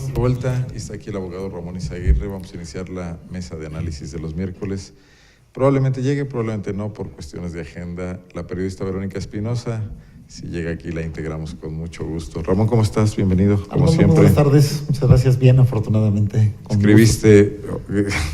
De vuelta, y está aquí el abogado Ramón Izaguirre. Vamos a iniciar la mesa de análisis de los miércoles. Probablemente llegue, probablemente no, por cuestiones de agenda, la periodista Verónica Espinosa. Si llega aquí, la integramos con mucho gusto. Ramón, ¿cómo estás? Bienvenido, como siempre. Buenas tardes, muchas gracias. Bien, afortunadamente. Escribiste...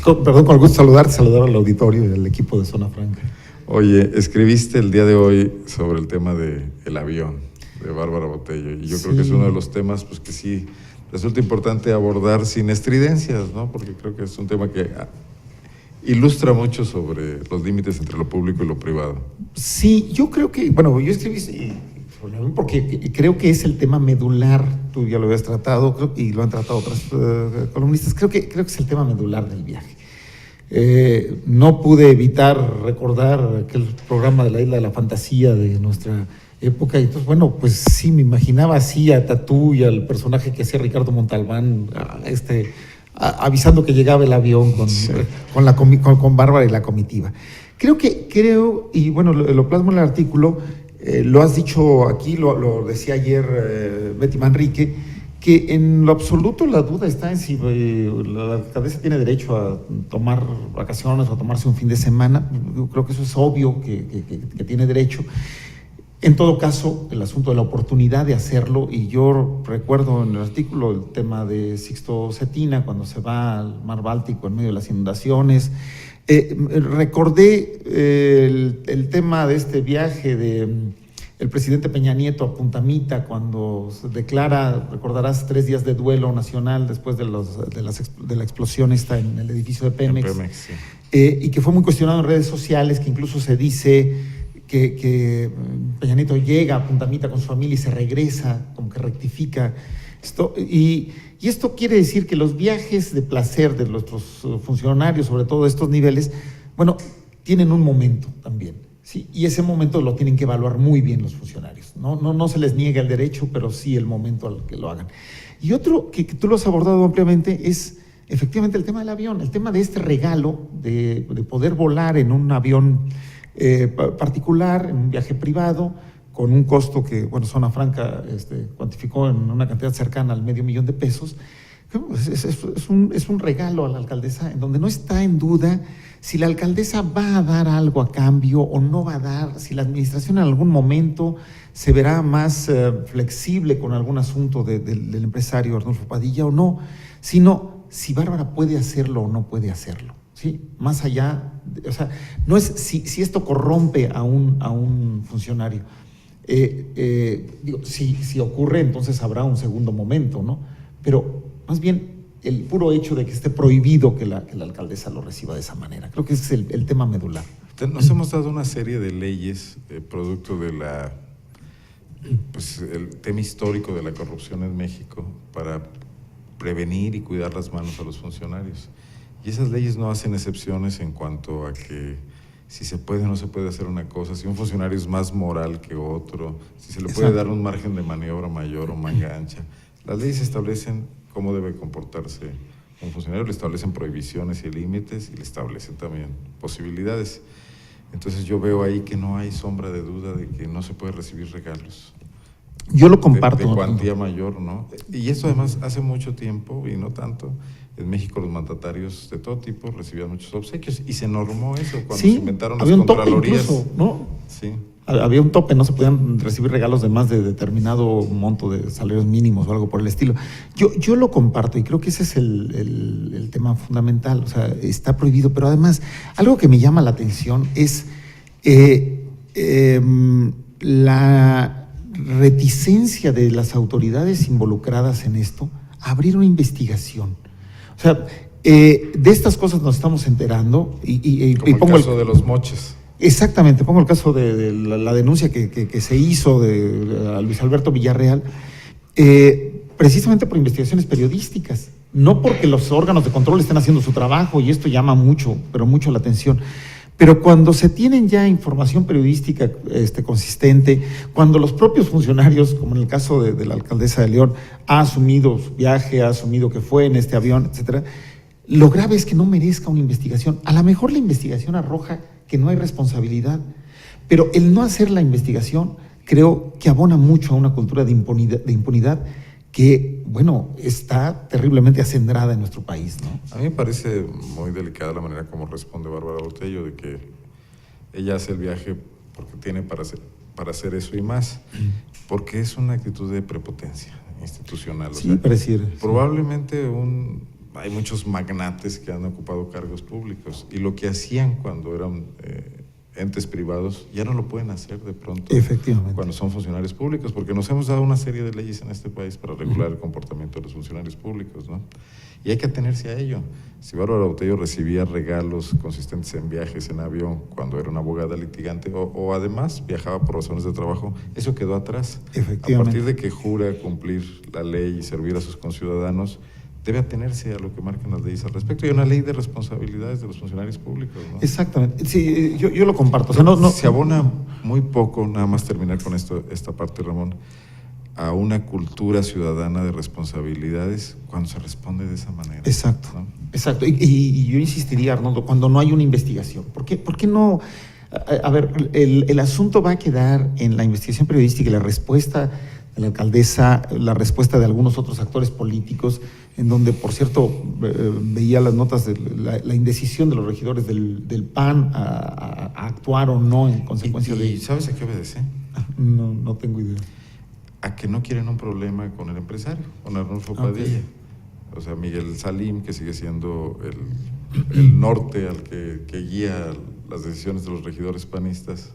Con el gusto saludar al auditorio y al equipo de Zona Franca. Oye, escribiste el día de hoy sobre el tema del avión, de Bárbara Botello, y yo creo que es uno de los temas pues que sí resulta importante abordar sin estridencias, ¿no? Porque creo que es un tema que ilustra mucho sobre los límites entre lo público y lo privado. Sí, yo creo que, bueno, yo escribí porque creo que es el tema medular. Tú ya lo habías tratado y lo han tratado otras columnistas. Creo que es el tema medular del viaje. No pude evitar recordar aquel programa de la Isla de la Fantasía de nuestra época, y entonces, bueno, pues sí, me imaginaba así a Tatú y al personaje que hacía Ricardo Montalbán, avisando que llegaba el avión con Bárbara y la comitiva. Creo, y bueno, lo plasmo en el artículo, lo has dicho aquí, lo decía ayer Betty Manrique, que en lo absoluto la duda está en si la alcaldesa tiene derecho a tomar vacaciones o a tomarse un fin de semana. Yo creo que eso es obvio que tiene derecho. En todo caso, el asunto de la oportunidad de hacerlo, y yo recuerdo en el artículo el tema de Sixto Cetina cuando se va al mar Báltico en medio de las inundaciones. Recordé el tema de este viaje del presidente Peña Nieto a Punta Mita cuando se declara, recordarás, 3 días de duelo nacional después de la explosión en el edificio de Pemex. Sí. Y que fue muy cuestionado en redes sociales, que incluso se dice que Peña Nieto llega a Punta Mita con su familia y se regresa, como que rectifica esto. Y esto quiere decir que los viajes de placer de nuestros funcionarios, sobre todo de estos niveles, bueno, tienen un momento también, ¿sí? Y ese momento lo tienen que evaluar muy bien los funcionarios. No se les niega el derecho, pero sí el momento al que lo hagan. Y otro que tú lo has abordado ampliamente es efectivamente el tema del avión, el tema de este regalo de poder volar en un avión particular, en un viaje privado, con un costo que, bueno, Zona Franca cuantificó en una cantidad cercana al $500,000 de pesos. Es un regalo a la alcaldesa en donde no está en duda si la alcaldesa va a dar algo a cambio o no va a dar, si la administración en algún momento se verá más flexible con algún asunto del empresario Arnulfo Padilla o no, sino si Bárbara puede hacerlo o no puede hacerlo. Sí, más allá, o sea, no es si esto corrompe a un funcionario. Si ocurre, entonces habrá un segundo momento, ¿no? Pero más bien el puro hecho de que esté prohibido que la alcaldesa lo reciba de esa manera. Creo que ese es el tema medular. Nos hemos dado una serie de leyes producto de el tema histórico de la corrupción en México para prevenir y cuidar las manos a los funcionarios. Y esas leyes no hacen excepciones en cuanto a que si se puede o no se puede hacer una cosa, si un funcionario es más moral que otro, si se le puede dar un margen de maniobra mayor o manga ancha. Las leyes establecen cómo debe comportarse un funcionario, le establecen prohibiciones y límites y le establecen también posibilidades. Entonces yo veo ahí que no hay sombra de duda de que no se puede recibir regalos. Yo lo comparto. De cuantía mayor, ¿no? Y eso además hace mucho tiempo, y no tanto, en México los mandatarios de todo tipo recibían muchos obsequios, y se normó eso cuando se inventaron las contralorías. Incluso, ¿no? Sí. Había un tope, no se podían recibir regalos de más de determinado monto de salarios mínimos o algo por el estilo. Yo lo comparto y creo que ese es el tema fundamental. O sea, está prohibido, pero además, algo que me llama la atención es la reticencia de las autoridades involucradas en esto a abrir una investigación. O sea, de estas cosas nos estamos enterando y pongo el caso de los moches. Exactamente, pongo el caso de la denuncia que se hizo de Luis Alberto Villarreal, precisamente por investigaciones periodísticas, no porque los órganos de control estén haciendo su trabajo, y esto llama mucho, pero mucho la atención. Pero cuando se tienen ya información periodística consistente, cuando los propios funcionarios, como en el caso de la alcaldesa de León, ha asumido su viaje, ha asumido que fue en este avión, etcétera, lo grave es que no merezca una investigación. A lo mejor la investigación arroja que no hay responsabilidad, pero el no hacer la investigación creo que abona mucho a una cultura de impunidad que, bueno, está terriblemente acendrada en nuestro país, ¿no? A mí me parece muy delicada la manera como responde Bárbara Botello, de que ella hace el viaje porque tiene para hacer eso y más, porque es una actitud de prepotencia institucional. Sí, pareciera. Probablemente hay muchos magnates que han ocupado cargos públicos y lo que hacían cuando eran entes privados ya no lo pueden hacer de pronto. Efectivamente. Cuando son funcionarios públicos, porque nos hemos dado una serie de leyes en este país para regular el comportamiento de los funcionarios públicos, ¿no? Y hay que atenerse a ello. Si Bárbara Botello recibía regalos consistentes en viajes en avión cuando era una abogada litigante o además viajaba por razones de trabajo, eso quedó atrás. Efectivamente. A partir de que jura cumplir la ley y servir a sus conciudadanos, debe atenerse a lo que marcan las leyes al respecto. Hay una ley de responsabilidades de los funcionarios públicos, ¿no? Exactamente. Sí, yo lo comparto. O sea, se abona muy poco, nada más terminar con esta parte, Ramón, a una cultura ciudadana de responsabilidades cuando se responde de esa manera. Exacto, ¿no? Exacto. Y yo insistiría, Arnoldo, cuando no hay una investigación. ¿Por qué no? A ver, el asunto va a quedar en la investigación periodística y la respuesta de la alcaldesa, la respuesta de algunos otros actores políticos, en donde, por cierto, veía las notas de la indecisión de los regidores del PAN a actuar o no en consecuencia de... ¿Y sabes a qué obedece? No tengo idea. A que no quieren un problema con el empresario, con Arnulfo Padilla. Okay. O sea, Miguel Salim, que sigue siendo el norte al que guía las decisiones de los regidores panistas,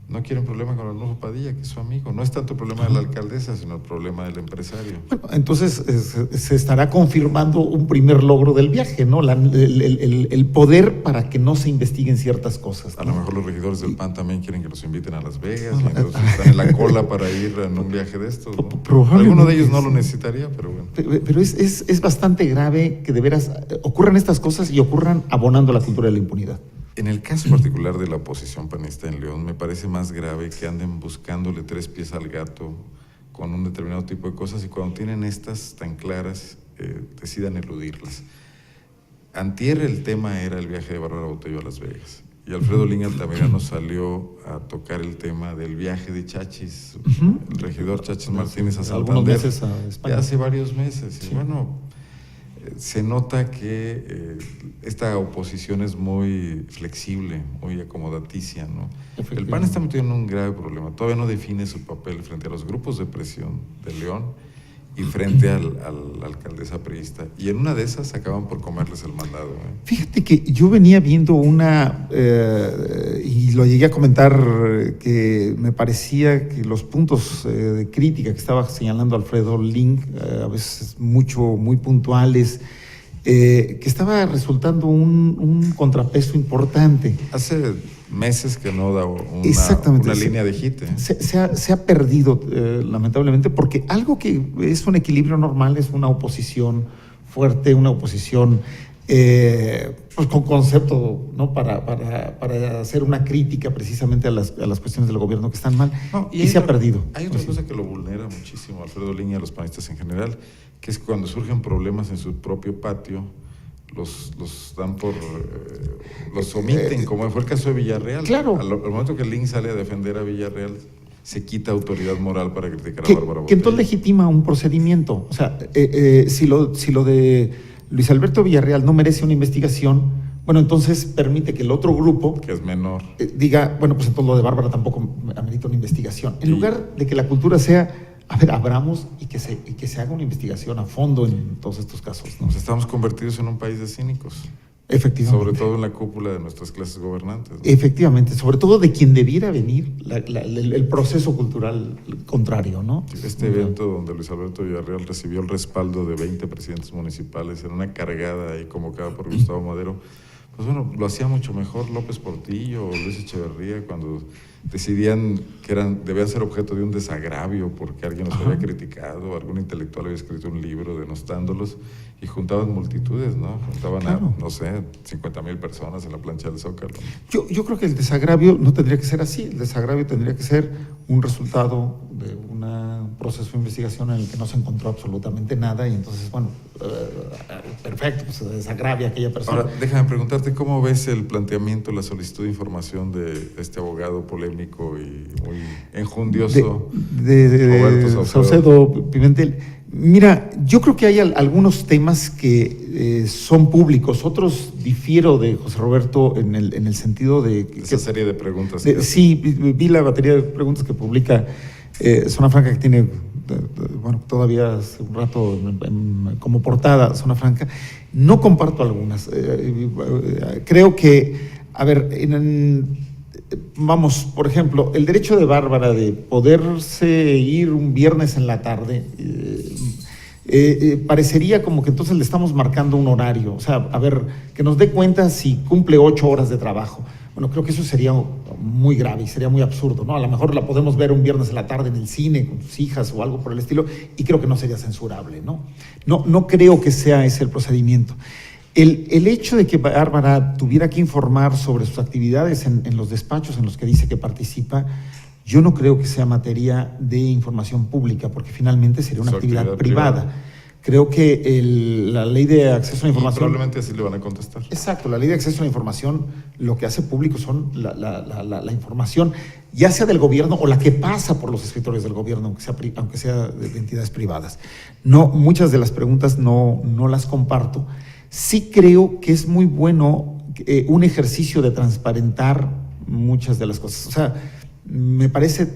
no quieren problema con Arnulfo Padilla, que es su amigo. No es tanto el problema de la alcaldesa, sino el problema del empresario. Bueno, entonces se estará confirmando un primer logro del viaje, ¿no? El poder para que no se investiguen ciertas cosas, ¿no? A lo mejor los regidores del PAN también quieren que los inviten a Las Vegas, y entonces están en la cola para ir en un viaje de estos, ¿no? Alguno de ellos no lo necesitaría, pero bueno. Pero es bastante grave que de veras ocurran estas cosas y ocurran abonando la cultura de la impunidad. En el caso particular de la oposición panista en León, me parece más grave que anden buscándole tres pies al gato con un determinado tipo de cosas y cuando tienen estas tan claras, decidan eludirlas. Antier el tema era el viaje de Bárbara Botello a Las Vegas y Alfredo Lin Altamirano salió a tocar el tema del viaje de Chachis, el regidor Chachis Martínez a Santander. Algunos meses a España. Hace varios meses. Y bueno, se nota que esta oposición es muy flexible, muy acomodaticia, ¿no? El PAN está metido en un grave problema, todavía no define su papel frente a los grupos de presión de León y frente a la alcaldesa priista, y en una de esas acaban por comerles el mandado. Fíjate que yo venía viendo y lo llegué a comentar, que me parecía que los puntos de crítica que estaba señalando Alfredo Lin, a veces muy puntuales, que estaba resultando un contrapeso importante. Hace meses que no da una línea de hit. Se ha perdido, lamentablemente, porque algo que es un equilibrio normal es una oposición fuerte, una oposición pues con concepto, ¿no? para hacer una crítica precisamente a las cuestiones del gobierno que están mal, y se ha perdido. Hay otra cosa que lo vulnera muchísimo a Alfredo Lin y a los panistas en general, que es cuando surgen problemas en su propio patio, los dan por los omiten, como fue el caso de Villarreal. Claro. Al momento que Lin sale a defender a Villarreal, se quita autoridad moral para criticar a Bárbara Botello. Que entonces legitima un procedimiento. O sea, si lo de Luis Alberto Villarreal no merece una investigación, bueno, entonces permite que el otro grupo, que es menor, diga, bueno, pues entonces lo de Bárbara tampoco amerita una investigación. En lugar de que la cultura sea, a ver, abramos y que se haga una investigación a fondo en todos estos casos, ¿no? Pues estamos convertidos en un país de cínicos. Efectivamente. Sobre todo en la cúpula de nuestras clases gobernantes, ¿no? Efectivamente, sobre todo de quien debiera venir el proceso cultural contrario, ¿no? Este evento donde Luis Alberto Villarreal recibió el respaldo de 20 presidentes municipales en una cargada ahí convocada por Gustavo Madero, pues bueno, lo hacía mucho mejor López Portillo o Luis Echeverría cuando decidían que debían ser objeto de un desagravio porque alguien los había criticado, algún intelectual había escrito un libro denostándolos y juntaban multitudes, ¿no? Juntaban a, no sé, 50,000 personas en la plancha del Zócalo. Yo creo que el desagravio no tendría que ser así, el desagravio tendría que ser un resultado de un proceso de investigación en el que no se encontró absolutamente nada y entonces, bueno, perfecto, pues se desagravia a aquella persona. Ahora, déjame preguntarte, ¿cómo ves el planteamiento, la solicitud de información de este abogado polémico y muy enjundioso de Roberto Saucedo Pimentel? Mira, yo creo que hay algunos temas que son públicos, otros difiero de José Roberto en el sentido de... Esa serie de preguntas. Sí, vi la batería de preguntas que publica Zona Franca, que tiene, bueno, todavía hace un rato como portada Zona Franca. No comparto algunas. Creo que, a ver, vamos, por ejemplo, el derecho de Bárbara de poderse ir un viernes en la tarde, parecería como que entonces le estamos marcando un horario. O sea, a ver, que nos dé cuenta si cumple 8 horas de trabajo. Bueno, creo que eso sería muy grave y sería muy absurdo, ¿no? A lo mejor la podemos ver un viernes en la tarde en el cine con sus hijas o algo por el estilo, y creo que no sería censurable, ¿no? No creo que sea ese el procedimiento. El hecho de que Bárbara tuviera que informar sobre sus actividades en los despachos en los que dice que participa, yo no creo que sea materia de información pública, porque finalmente sería una actividad privada. Creo que la ley de acceso a la información... Probablemente así le van a contestar. Exacto, la ley de acceso a la información lo que hace público son la información, ya sea del gobierno o la que pasa por los escritorios del gobierno, aunque sea de entidades privadas. No, muchas de las preguntas no las comparto. Sí creo que es muy bueno un ejercicio de transparentar muchas de las cosas. O sea, me parece,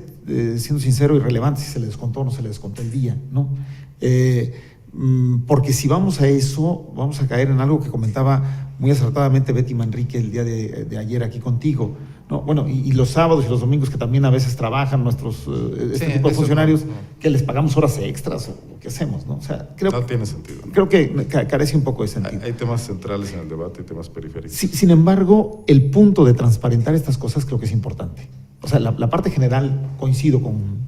siendo sincero, irrelevante si se le descontó o no se le descontó el día, ¿no? Porque si vamos a eso, vamos a caer en algo que comentaba muy acertadamente Betty Manrique el día de ayer aquí contigo, ¿no? Bueno, y los sábados y los domingos que también a veces trabajan nuestros tipo de funcionarios, que les pagamos horas extras o qué hacemos, ¿no? O sea, no tiene sentido, ¿no? Creo que carece un poco de sentido. Hay temas centrales en el debate y temas periféricos. Sin embargo, el punto de transparentar estas cosas creo que es importante. O sea, la parte general coincido con...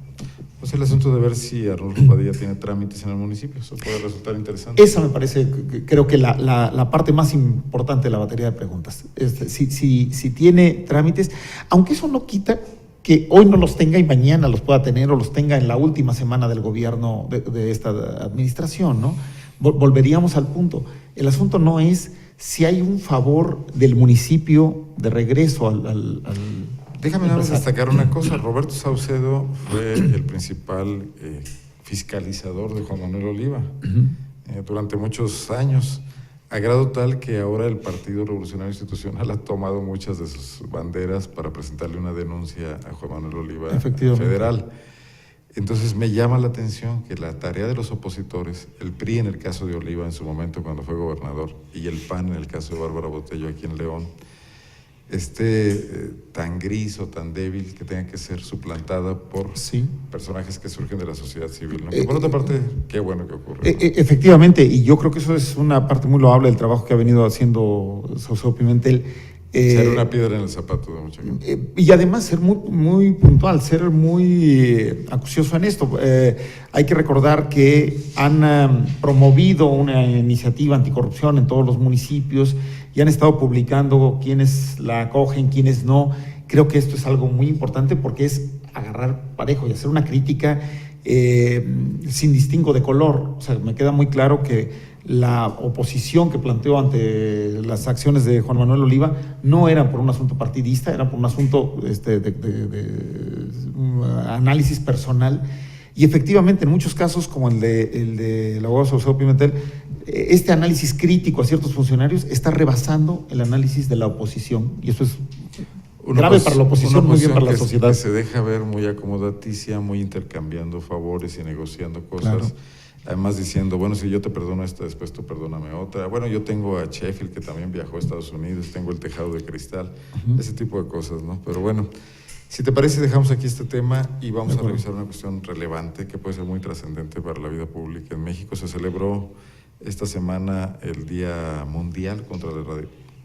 Pues el asunto de ver si Arnulfo Padilla tiene trámites en el municipio, eso puede resultar interesante. Esa me parece, creo que la parte más importante de la batería de preguntas. Si tiene trámites, aunque eso no quita que hoy no los tenga y mañana los pueda tener o los tenga en la última semana del gobierno de esta administración, ¿no? Volveríamos al punto. El asunto no es si hay un favor del municipio de regreso al Déjame nada más destacar una cosa. Roberto Saucedo fue el principal fiscalizador de Juan Manuel Oliva durante muchos años, a grado tal que ahora el Partido Revolucionario Institucional ha tomado muchas de sus banderas para presentarle una denuncia a Juan Manuel Oliva federal. Entonces me llama la atención que la tarea de los opositores, el PRI en el caso de Oliva en su momento cuando fue gobernador y el PAN en el caso de Bárbara Botello aquí en León, tan gris o tan débil que tenga que ser suplantada por personajes que surgen de la sociedad civil, ¿no? Que por otra parte, qué bueno que ocurre, ¿no? Efectivamente, y yo creo que eso es una parte muy loable del trabajo que ha venido haciendo Saucedo Pimentel. Ser una piedra en el zapato de mucha gente. Y además ser muy puntual, ser muy acucioso en esto. Hay que recordar que han promovido una iniciativa anticorrupción en todos los municipios y han estado publicando quiénes la acogen, quiénes no. Creo que esto es algo muy importante porque es agarrar parejo y hacer una crítica sin distingo de color. O sea, me queda muy claro que la oposición que planteó ante las acciones de Juan Manuel Oliva no era por un asunto partidista, era por un asunto de análisis personal. Y efectivamente, en muchos casos, como el de la abogada Saucedo Pimentel, este análisis crítico a ciertos funcionarios está rebasando el análisis de la oposición. Y eso es grave para la oposición, muy bien para la sociedad. Que se deja ver muy acomodaticia, muy intercambiando favores y negociando cosas. Claro. Además diciendo, bueno, si yo te perdono esta, después tú perdóname otra. Bueno, yo tengo a Sheffield, que también viajó a Estados Unidos, tengo el tejado de cristal, ese tipo de cosas, ¿no? Pero bueno, si te parece, dejamos aquí este tema y vamos a revisar una cuestión relevante que puede ser muy trascendente para la vida pública en México. Se celebró esta semana el Día Mundial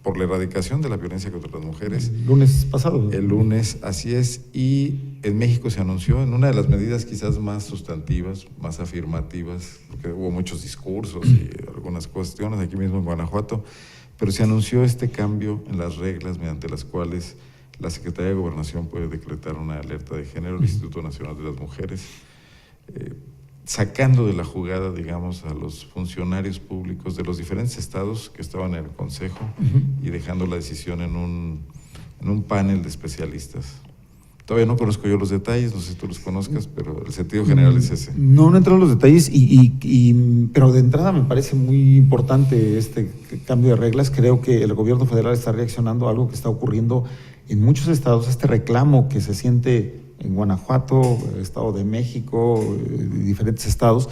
por la erradicación de la violencia contra las mujeres. El lunes pasado. El lunes, así es, y en México se anunció en una de las medidas quizás más sustantivas, más afirmativas, porque hubo muchos discursos y algunas cuestiones aquí mismo en Guanajuato, pero se anunció este cambio en las reglas mediante las cuales la Secretaría de Gobernación puede decretar una alerta de género, el Instituto Nacional de las Mujeres, sacando de la jugada, digamos, a los funcionarios públicos de los diferentes estados que estaban en el Consejo y dejando la decisión en un panel de especialistas. Todavía no conozco yo los detalles, no sé si tú los conozcas, pero el sentido general es ese. No entro en los detalles, pero de entrada me parece muy importante este cambio de reglas. Creo que el gobierno federal está reaccionando a algo que está ocurriendo en muchos estados, este reclamo que se siente en Guanajuato, Estado de México, diferentes estados,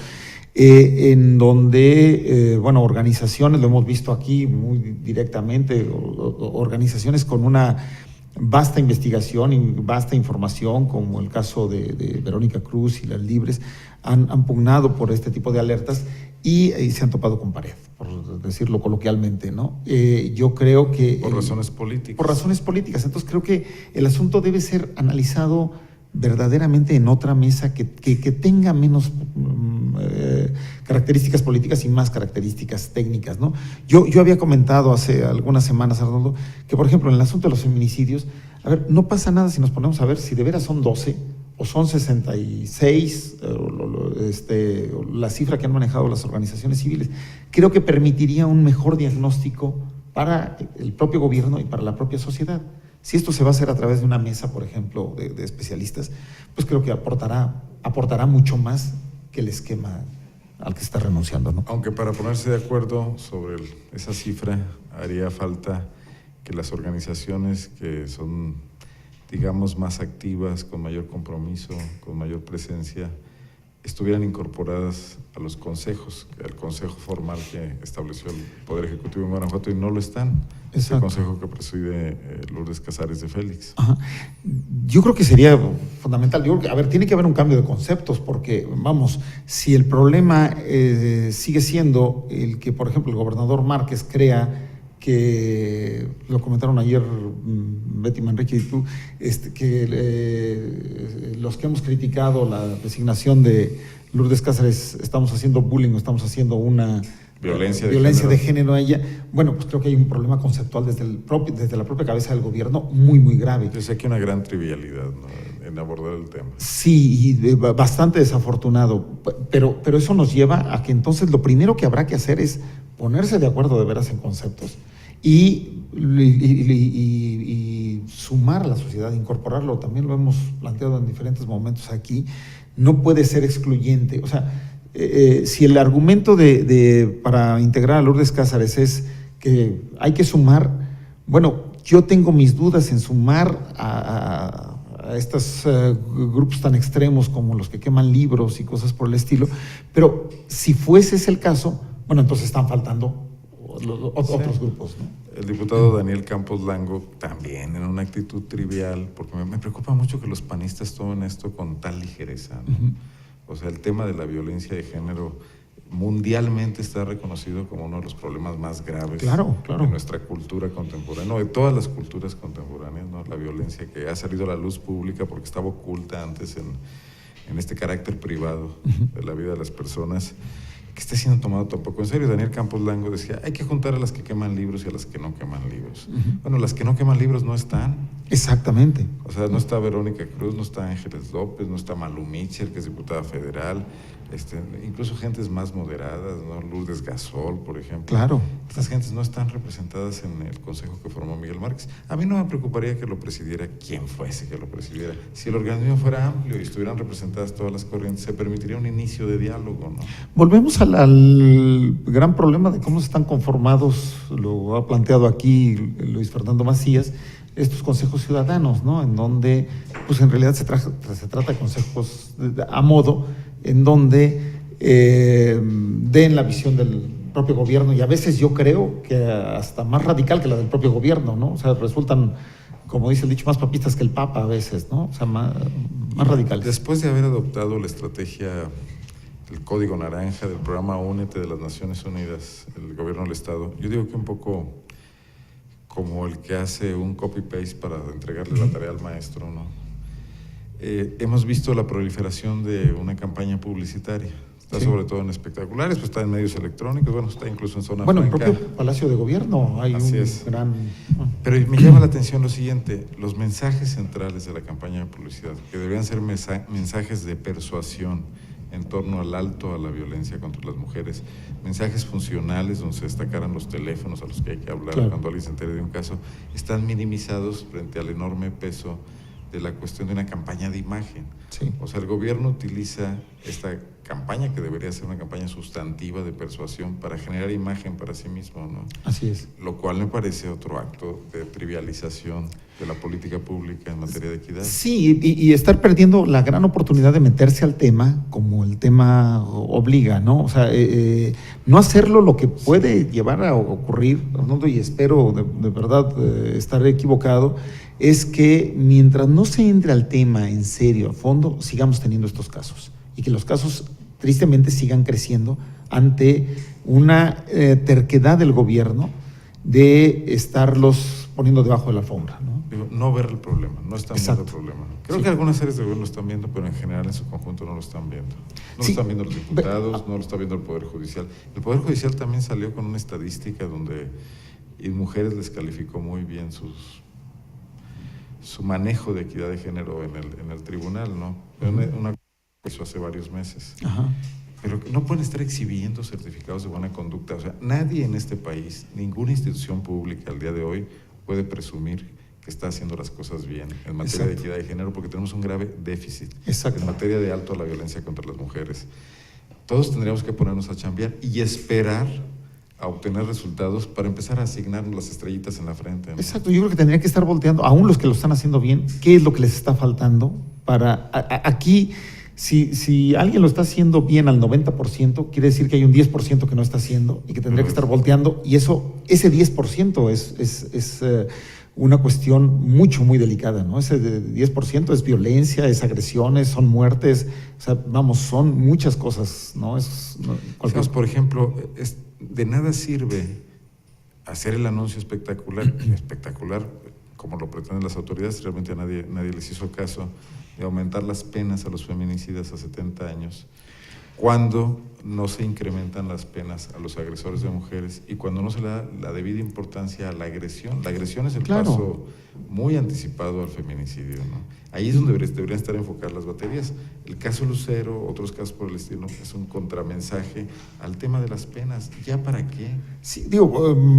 en donde, organizaciones, lo hemos visto aquí muy directamente, organizaciones con una vasta investigación y vasta información, como el caso de Verónica Cruz y Las Libres, han pugnado por este tipo de alertas y se han topado con pared, por decirlo coloquialmente, ¿no? Yo creo que… Por razones políticas. Por razones políticas. Entonces creo que el asunto debe ser analizado verdaderamente en otra mesa que tenga menos características políticas y más características técnicas, ¿no? Yo había comentado hace algunas semanas, Arnoldo, que por ejemplo en el asunto de los feminicidios, a ver, no pasa nada si nos ponemos a ver si de veras son 12 o son 66, la cifra que han manejado las organizaciones civiles. Creo que permitiría un mejor diagnóstico para el propio gobierno y para la propia sociedad. Si esto se va a hacer a través de una mesa, por ejemplo, de especialistas, pues creo que aportará mucho más que el esquema al que se está renunciando, ¿no? Aunque para ponerse de acuerdo sobre esa cifra haría falta que las organizaciones que son, digamos, más activas, con mayor compromiso, con mayor presencia, estuvieran incorporadas a los consejos, al consejo formal que estableció el Poder Ejecutivo en Guanajuato, y no lo están. Es el consejo que preside Lourdes Casares de Félix. Ajá. Yo creo que sería fundamental. Yo creo que, tiene que haber un cambio de conceptos, porque, si el problema sigue siendo el que, por ejemplo, el gobernador Márquez crea que, lo comentaron ayer Betty Manrique y tú, que los que hemos criticado la designación de Lourdes Cáceres estamos haciendo bullying o estamos haciendo una violencia de género a ella. Bueno, pues creo que hay un problema conceptual desde la propia cabeza del gobierno muy, muy grave. Yo sé que hay una gran trivialidad, ¿no?, en abordar el tema. Sí, y bastante desafortunado, pero eso nos lleva a que entonces lo primero que habrá que hacer es ponerse de acuerdo de veras en conceptos y sumar a la sociedad, incorporarlo. También lo hemos planteado en diferentes momentos aquí. No puede ser excluyente. O sea, si el argumento para integrar a Lourdes Cáceres es que hay que sumar, bueno, yo tengo mis dudas en sumar a estos grupos tan extremos como los que queman libros y cosas por el estilo, pero si fuese ese el caso, bueno, entonces están faltando otros grupos, ¿no? El diputado Daniel Campos Lango también en una actitud trivial, porque me preocupa mucho que los panistas tomen esto con tal ligereza, ¿no? Uh-huh. O sea, el tema de la violencia de género mundialmente está reconocido como uno de los problemas más graves de nuestra cultura contemporánea, de todas las culturas contemporáneas, ¿no? La violencia que ha salido a la luz pública porque estaba oculta antes en este carácter privado de la vida de las personas, que está siendo tomado tampoco en serio. Daniel Campos Lango decía, hay que juntar a las que queman libros y a las que no queman libros. Bueno, las que no queman libros no están. Exactamente. O sea, no está Verónica Cruz, no está Ángeles López, no está Malú Mitchell, que es diputada federal, incluso gentes más moderadas, ¿no? Lourdes Gasol, por ejemplo. Claro. Estas gentes no están representadas en el consejo que formó Miguel Márquez. A mí no me preocuparía que lo presidiera quien fuese que lo presidiera. Si el organismo fuera amplio y estuvieran representadas todas las corrientes, se permitiría un inicio de diálogo, ¿no? Volvemos al gran problema de cómo se están conformados, lo ha planteado aquí Luis Fernando Macías, estos consejos ciudadanos, ¿no? En donde, pues en realidad se trata de consejos a modo, en donde den la visión del propio gobierno, y a veces yo creo que hasta más radical que la del propio gobierno, ¿no? O sea, resultan, como dice el dicho, más papistas que el Papa a veces, ¿no? O sea, más radicales. Después de haber adoptado la estrategia, el Código Naranja del programa Únete de las Naciones Unidas, el gobierno del Estado, yo digo que un poco como el que hace un copy-paste para entregarle la tarea al maestro, ¿no? Hemos visto la proliferación de una campaña publicitaria. Está sobre todo en espectaculares, pues está en medios electrónicos, bueno, está incluso en zona franca. En el propio Palacio de Gobierno hay gran… Pero me llama la atención lo siguiente, los mensajes centrales de la campaña de publicidad, que deberían ser mensajes de persuasión en torno al alto a la violencia contra las mujeres, mensajes funcionales donde se destacaran los teléfonos a los que hay que hablar cuando alguien se entere de un caso, están minimizados frente al enorme peso de la cuestión de una campaña de imagen. Sí. O sea, el gobierno utiliza esta campaña, que debería ser una campaña sustantiva de persuasión, para generar imagen para sí mismo, ¿no? Así es. Lo cual me parece otro acto de trivialización de la política pública en materia de equidad. Sí, y estar perdiendo la gran oportunidad de meterse al tema, como el tema obliga, ¿no? O sea, no hacerlo, lo que puede llevar a ocurrir, Arnoldo, y espero de verdad estar equivocado, es que mientras no se entre al tema en serio, a fondo, sigamos teniendo estos casos. Y que los casos tristemente sigan creciendo ante una terquedad del gobierno de estarlos poniendo debajo de la alfombra, ¿no? Digo, no ver el problema, no están viendo el problema. Creo que algunas áreas de gobierno lo están viendo, pero en general en su conjunto no lo están viendo. No lo están viendo los diputados, no lo está viendo el Poder Judicial. El Poder Judicial también salió con una estadística donde mujeres les calificó muy bien su manejo de equidad de género en el tribunal, ¿no? Una cosa hace varios meses. Ajá. Pero no pueden estar exhibiendo certificados de buena conducta. O sea, nadie en este país, ninguna institución pública al día de hoy puede presumir que está haciendo las cosas bien en materia de equidad de género, porque tenemos un grave déficit en materia de alto a la violencia contra las mujeres. Todos tendríamos que ponernos a chambear y esperar a obtener resultados para empezar a asignarnos las estrellitas en la frente, ¿no? Exacto, yo creo que tendría que estar volteando, aún los que lo están haciendo bien, qué es lo que les está faltando para aquí. Si alguien lo está haciendo bien al 90%, quiere decir que hay un 10% que no está haciendo y que tendría que estar volteando, y ese 10% es una cuestión muy delicada, ¿no? Ese 10% es violencia, es agresiones, son muertes, o sea, vamos, son muchas cosas, ¿no? Por ejemplo, de nada sirve hacer el anuncio espectacular, como lo pretenden las autoridades, realmente a nadie les hizo caso, de aumentar las penas a los feminicidas a 70 años, cuando no se incrementan las penas a los agresores de mujeres y cuando no se le da la debida importancia a la agresión. La agresión es el paso muy anticipado al feminicidio, ¿no? Ahí es donde deberían estar enfocadas las baterías. El caso Lucero, otros casos por el estilo, es un contramensaje al tema de las penas. ¿Ya para qué? Sí,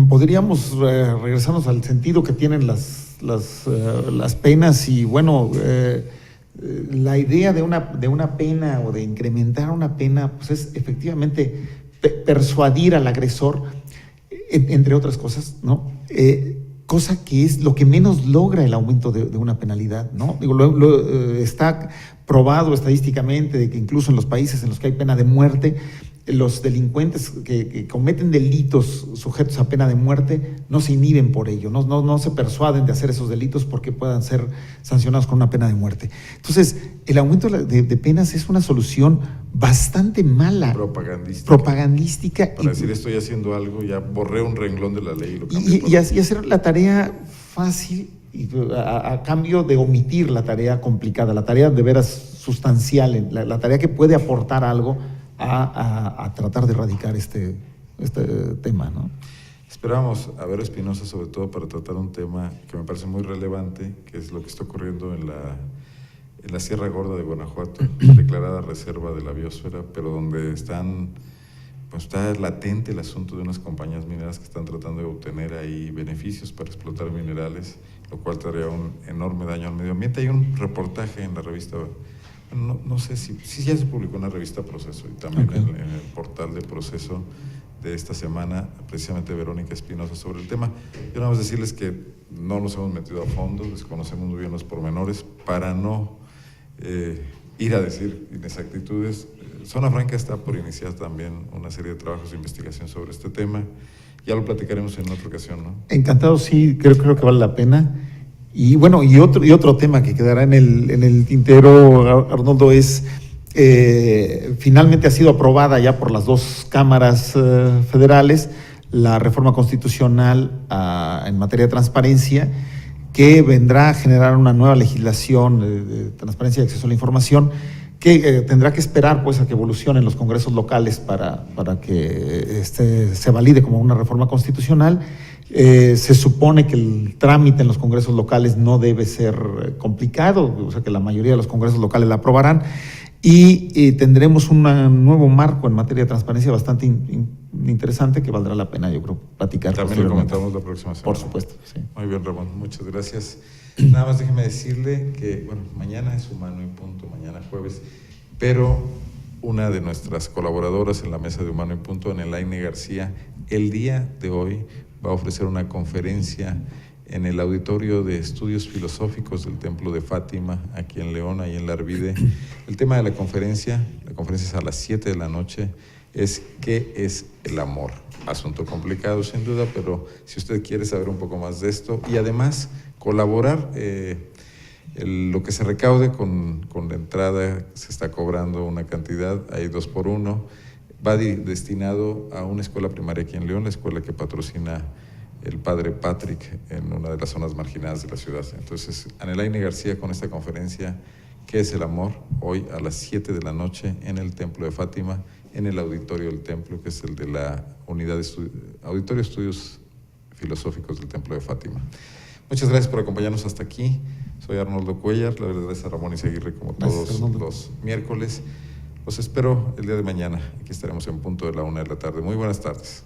podríamos regresarnos al sentido que tienen las penas y bueno, la idea de una pena o de incrementar una pena, pues es efectivamente persuadir al agresor, entre otras cosas, ¿no? Cosa que es lo que menos logra el aumento de una penalidad, ¿no? Está probado estadísticamente de que incluso en los países en los que hay pena de muerte, los delincuentes que cometen delitos sujetos a pena de muerte no se inhiben por ello, no se persuaden de hacer esos delitos porque puedan ser sancionados con una pena de muerte. Entonces, el aumento de penas es una solución bastante mala. Propagandística. Para decir, estoy haciendo algo, ya borré un renglón de la ley. Y hacer la tarea fácil a cambio de omitir la tarea complicada, la tarea de veras sustancial, la tarea que puede aportar algo a tratar de erradicar este tema, ¿no? Esperamos a Vero Espinosa, sobre todo para tratar un tema que me parece muy relevante, que es lo que está ocurriendo en la Sierra Gorda de Guanajuato, declarada reserva de la biosfera, pero donde está latente el asunto de unas compañías mineras que están tratando de obtener ahí beneficios para explotar minerales, lo cual traería un enorme daño al medio ambiente. Hay un reportaje en la revista, no sé si ya se publicó en la revista Proceso y también en el portal de Proceso de esta semana, precisamente Verónica Espinosa sobre el tema. Yo nada más decirles que no nos hemos metido a fondo, desconocemos muy bien los pormenores para no ir a decir inexactitudes. Zona Franca está por iniciar también una serie de trabajos de investigación sobre este tema. Ya lo platicaremos en otra ocasión, ¿no? Encantado, sí, creo que vale la pena. Y bueno, y otro tema que quedará en el tintero, Arnoldo, es finalmente ha sido aprobada ya por las dos cámaras federales la reforma constitucional en materia de transparencia, que vendrá a generar una nueva legislación de transparencia y acceso a la información, que tendrá que esperar pues a que evolucionen los congresos locales para que se valide como una reforma constitucional. Se supone que el trámite en los congresos locales no debe ser complicado, o sea que la mayoría de los congresos locales la aprobarán. Y tendremos un nuevo marco en materia de transparencia bastante interesante que valdrá la pena, yo creo, platicar. También lo comentamos la próxima semana. Por supuesto, sí. Muy bien, Ramón, muchas gracias. Nada más déjeme decirle que, bueno, mañana es Humano y Punto, mañana jueves, pero una de nuestras colaboradoras en la mesa de Humano y Punto, Elaine García, el día de hoy va a ofrecer una conferencia en el Auditorio de Estudios Filosóficos del Templo de Fátima, aquí en León, ahí en la Arvide. El tema de la conferencia es a las 7 de la noche, es ¿qué es el amor? Asunto complicado sin duda, pero si usted quiere saber un poco más de esto y además colaborar, lo que se recaude con la entrada, se está cobrando una cantidad, hay 2 por 1, va destinado a una escuela primaria aquí en León, la escuela que patrocina el padre Patrick en una de las zonas marginadas de la ciudad. Entonces, Elaine García con esta conferencia, ¿qué es el amor? Hoy a las 7 de la noche en el Templo de Fátima, en el auditorio del templo, que es el de la unidad de Auditorio de Estudios Filosóficos del Templo de Fátima. Muchas gracias por acompañarnos hasta aquí. Soy Arnoldo Cuellar, la verdad es a Ramón Izaguirre como todos los miércoles. Los espero el día de mañana. Aquí estaremos en punto de la 1 de la tarde. Muy buenas tardes.